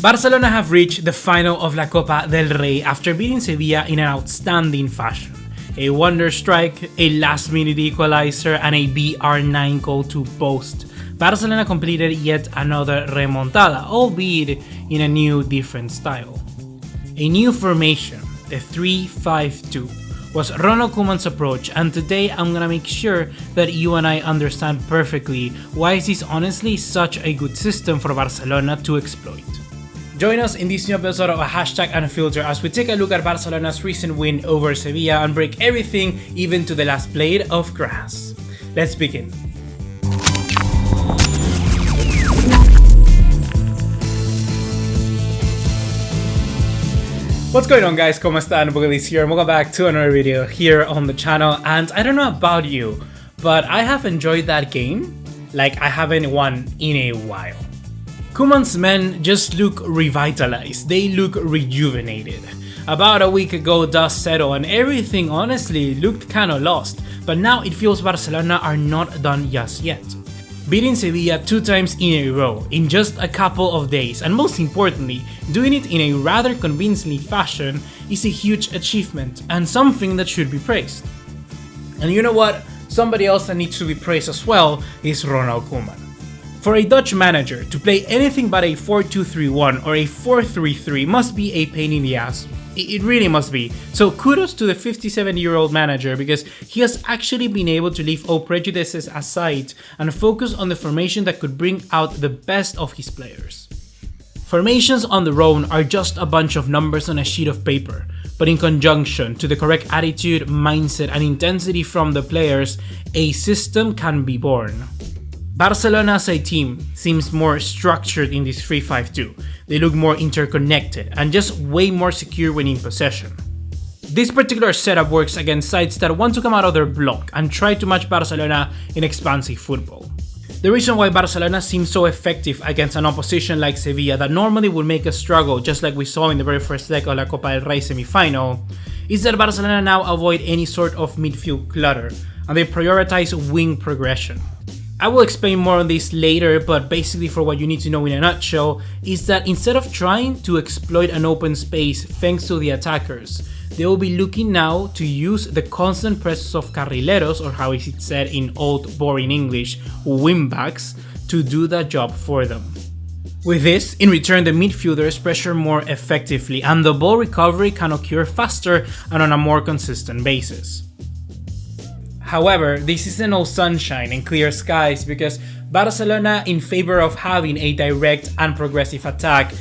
Barcelona have reached the final of La Copa del Rey after beating Sevilla in an outstanding fashion. A wonder strike, a last-minute equalizer, and a BR9 goal to boast. Barcelona completed yet another remontada, albeit in a new, different style. A new formation, the 3-5-2, was Ronald Koeman's approach, and today I'm gonna make sure that you and I understand perfectly why this is honestly such a good system for Barcelona to exploit. Join us in this new episode of a Hashtag Unfilter as we take a look at Barcelona's recent win over Sevilla and break everything even to the last blade of grass. Let's begin. What's going on, guys? ¿Cómo están? BugaLuis here and welcome back to another video here on the channel. And I don't know about you, but I have enjoyed that game like I haven't won in a while. Koeman's men just look revitalized, they look rejuvenated. About a week ago dust settled and everything honestly looked kinda lost, but now it feels Barcelona are not done just yet. Beating Sevilla 2 times in a row in just a couple of days, and most importantly, doing it in a rather convincing fashion is a huge achievement and something that should be praised. And you know what? Somebody else that needs to be praised as well is Ronald Koeman. For a Dutch manager to play anything but a 4-2-3-1 or a 4-3-3 must be a pain in the ass. It really must be. So kudos to the 57-year-old manager because he has actually been able to leave all prejudices aside and focus on the formation that could bring out the best of his players. Formations on their own are just a bunch of numbers on a sheet of paper, but in conjunction to the correct attitude, mindset and intensity from the players, a system can be born. Barcelona as a team seems more structured in this 3-5-2, they look more interconnected and just way more secure when in possession. This particular setup works against sides that want to come out of their block and try to match Barcelona in expansive football. The reason why Barcelona seems so effective against an opposition like Sevilla that normally would make us struggle just like we saw in the very first leg of La Copa del Rey semi-final is that Barcelona now avoid any sort of midfield clutter and they prioritize wing progression. I will explain more on this later, but basically for what you need to know in a nutshell is that instead of trying to exploit an open space thanks to the attackers, they will be looking now to use the constant presence of carrileros, or how is it said in old boring English, wingbacks, to do that job for them. With this, in return the midfielders pressure more effectively and the ball recovery can occur faster and on a more consistent basis. However, this isn't all sunshine and clear skies because Barcelona, in favor of having a direct and progressive attack,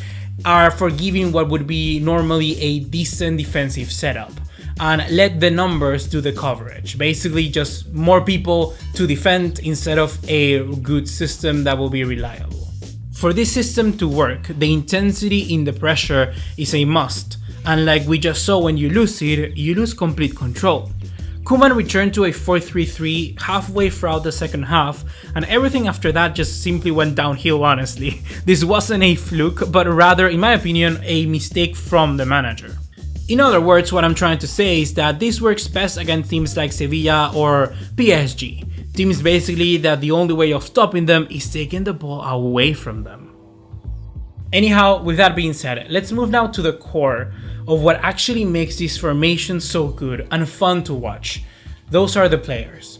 are forgiving what would be normally a decent defensive setup and let the numbers do the coverage. Basically just more people to defend instead of a good system that will be reliable. For this system to work, the intensity in the pressure is a must, and like we just saw, when you lose it, you lose complete control. Koeman returned to a 4-3-3 halfway throughout the second half, and everything after that just simply went downhill honestly. This wasn't a fluke, but rather, in my opinion, a mistake from the manager. In other words, what I'm trying to say is that this works best against teams like Sevilla or PSG. Teams basically that the only way of stopping them is taking the ball away from them. Anyhow, with that being said, let's move now to the core of what actually makes this formation so good and fun to watch. Those are the players.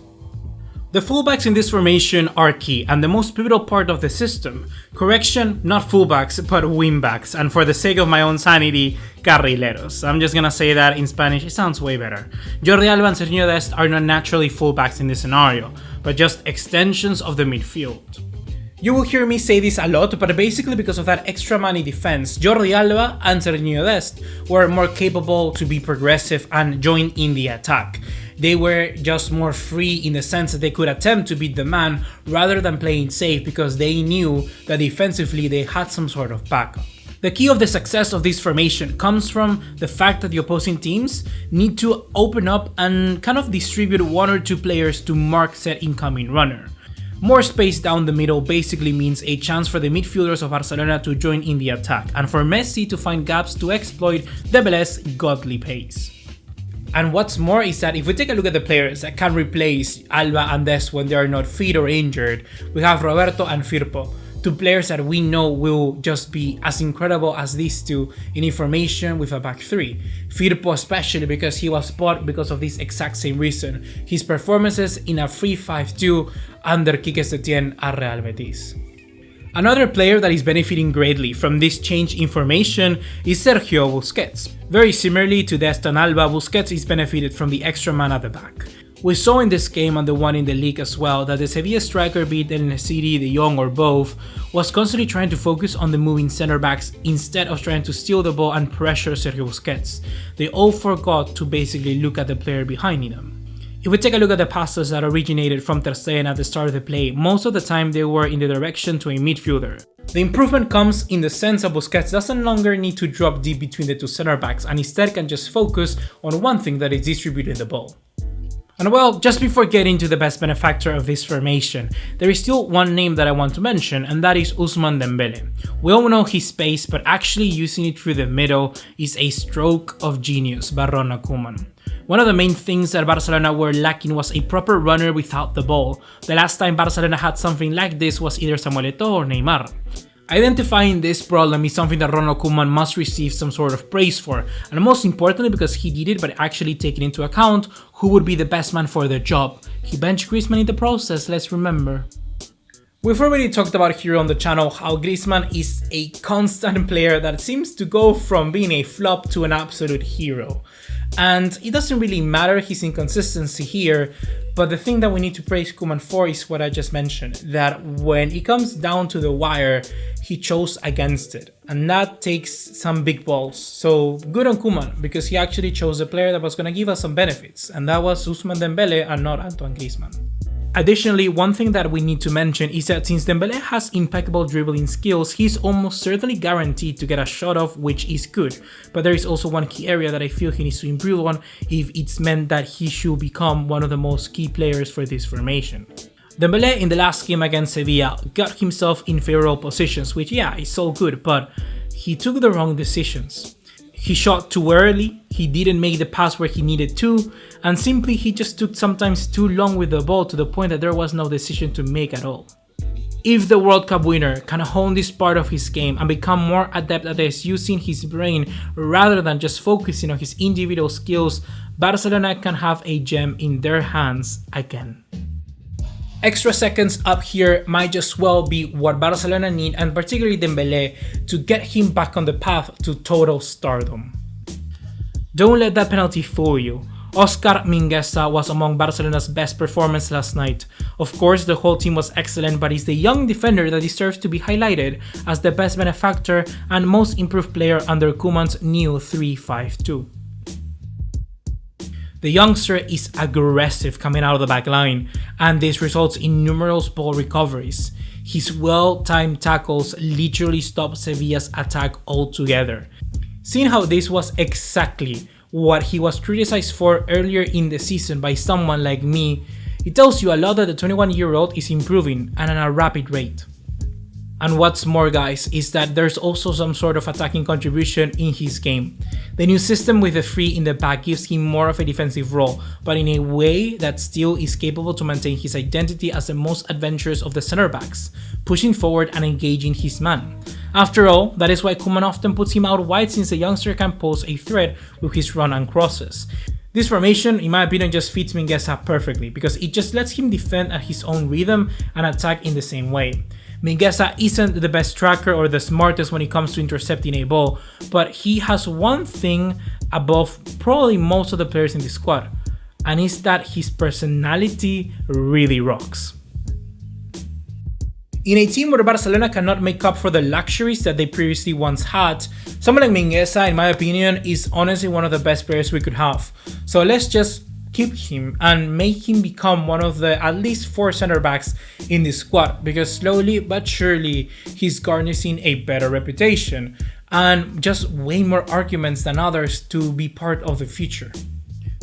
The fullbacks in this formation are key and the most pivotal part of the system. Correction, not fullbacks, but wingbacks, and for the sake of my own sanity, carrileros. I'm just gonna say that in Spanish, it sounds way better. Jordi Alba and Sergio Dest are not naturally fullbacks in this scenario, but just extensions of the midfield. You will hear me say this a lot, but basically because of that extra money defense, Jordi Alba and Sergio Dest were more capable to be progressive and join in the attack. They were just more free in the sense that they could attempt to beat the man rather than playing safe because they knew that defensively they had some sort of backup. The key of the success of this formation comes from the fact that the opposing teams need to open up and kind of distribute 1 or 2 players to mark said incoming runner. More space down the middle basically means a chance for the midfielders of Barcelona to join in the attack and for Messi to find gaps to exploit Dembélé's godly pace. And what's more is that if we take a look at the players that can replace Alba and Dest when they are not fit or injured, we have Roberto and Firpo Two players that we know will just be as incredible as these two in information with a back three. Firpo especially because he was bought because of this exact same reason, his performances in a 3-5-2 under Quique Setién at Real Betis. Another player that is benefiting greatly from this change in formation is Sergio Busquets. Very similarly to Dest and Alba, Busquets is benefited from the extra man at the back. We saw in this game and the one in the league as well that the Sevilla striker, be it El Nesiri, De Jong or both, was constantly trying to focus on the moving center backs instead of trying to steal the ball and pressure Sergio Busquets. They all forgot to basically look at the player behind them. If we take a look at the passes that originated from Ter Stegen at the start of the play, most of the time they were in the direction to a midfielder. The improvement comes in the sense that Busquets doesn't longer need to drop deep between the two center backs and instead can just focus on one thing, that is distributing the ball. And well, just before getting to the best benefactor of this formation, there is still one name that I want to mention, and that is Ousmane Dembélé. We all know his pace, but actually using it through the middle is a stroke of genius by Ronald Koeman. One of the main things that Barcelona were lacking was a proper runner without the ball. The last time Barcelona had something like this was either Samuel Eto'o or Neymar. Identifying this problem is something that Ronald Koeman must receive some sort of praise for, and most importantly because he did it by actually taking into account who would be the best man for the job. He benched Griezmann in the process, let's remember. We've already talked about here on the channel how Griezmann is a constant player that seems to go from being a flop to an absolute hero. And it doesn't really matter his inconsistency here, but the thing that we need to praise Koeman for is what I just mentioned, that when it comes down to the wire, he chose against it. And that takes some big balls. So good on Koeman, because he actually chose a player that was going to give us some benefits, and that was Ousmane Dembélé and not Antoine Griezmann. Additionally, one thing that we need to mention is that since Dembélé has impeccable dribbling skills, he's almost certainly guaranteed to get a shot off, which is good. But there is also one key area that I feel he needs to improve on if it's meant that he should become one of the most key players for this formation. Dembélé in the last game against Sevilla got himself in favorable positions, which yeah, is so good, but he took the wrong decisions. He shot too early, he didn't make the pass where he needed to, and simply he just took sometimes too long with the ball to the point that there was no decision to make at all. If the World Cup winner can hone this part of his game and become more adept at using his brain rather than just focusing on his individual skills, Barcelona can have a gem in their hands again. Extra seconds up here might just well be what Barcelona need, and particularly Dembélé, to get him back on the path to total stardom. Don't let that penalty fool you. Oscar Mingueza was among Barcelona's best performance last night. Of course, the whole team was excellent, but he's the young defender that deserves to be highlighted as the best benefactor and most improved player under Koeman's new 3-5-2. The youngster is aggressive coming out of the back line, and this results in numerous ball recoveries. His well-timed tackles literally stop Sevilla's attack altogether. Seeing how this was exactly what he was criticized for earlier in the season by someone like me, it tells you a lot that the 21-year-old is improving and at a rapid rate. And what's more, guys, is that there's also some sort of attacking contribution in his game. The new system with the three in the back gives him more of a defensive role, but in a way that still is capable to maintain his identity as the most adventurous of the center backs, pushing forward and engaging his man. After all, that is why Koeman often puts him out wide, since the youngster can pose a threat with his run and crosses. This formation, in my opinion, just fits Mingueza perfectly, because it just lets him defend at his own rhythm and attack in the same way. Mingueza isn't the best tracker or the smartest when it comes to intercepting a ball, but he has one thing above probably most of the players in the squad, and it's that his personality really rocks. In a team where Barcelona cannot make up for the luxuries that they previously once had, someone like Mingueza, in my opinion, is honestly one of the best players we could have. So let's just keep him and make him become one of the at least 4 center backs in this squad, because slowly but surely he's garnishing a better reputation and just way more arguments than others to be part of the future.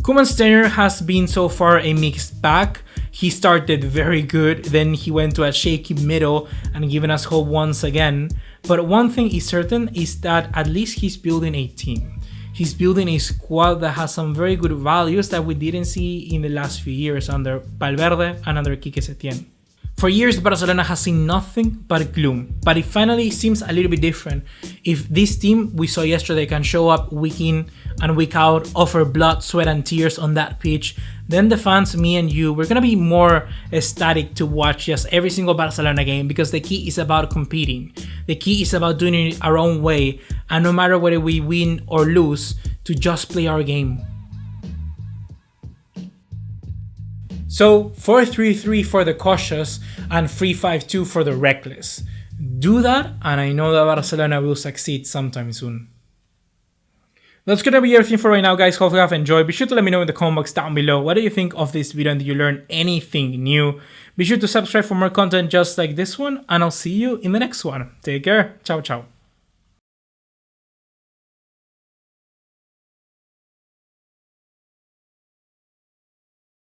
Koeman's tenure has been so far a mixed bag. He started very good, then he went to a shaky middle and given us hope once again. But one thing is certain is that at least he's building a team. He's building a squad that has some very good values that we didn't see in the last few years under Valverde and under Quique Setién. For years, Barcelona has seen nothing but gloom, but it finally seems a little bit different. If this team we saw yesterday can show up week in and week out, offer blood, sweat and tears on that pitch, then the fans, me and you, we're gonna be more ecstatic to watch just every single Barcelona game, because the key is about competing. The key is about doing it our own way, and no matter whether we win or lose, to just play our game. So 4-3-3 for the cautious and 3-5-2 for the reckless. Do that and I know that Barcelona will succeed sometime soon. That's gonna be everything for right now, guys. Hopefully you have enjoyed. Be sure to let me know in the comment box down below what do you think of this video and did you learn anything new. Be sure to subscribe for more content just like this one and I'll see you in the next one. Take care. Ciao, ciao.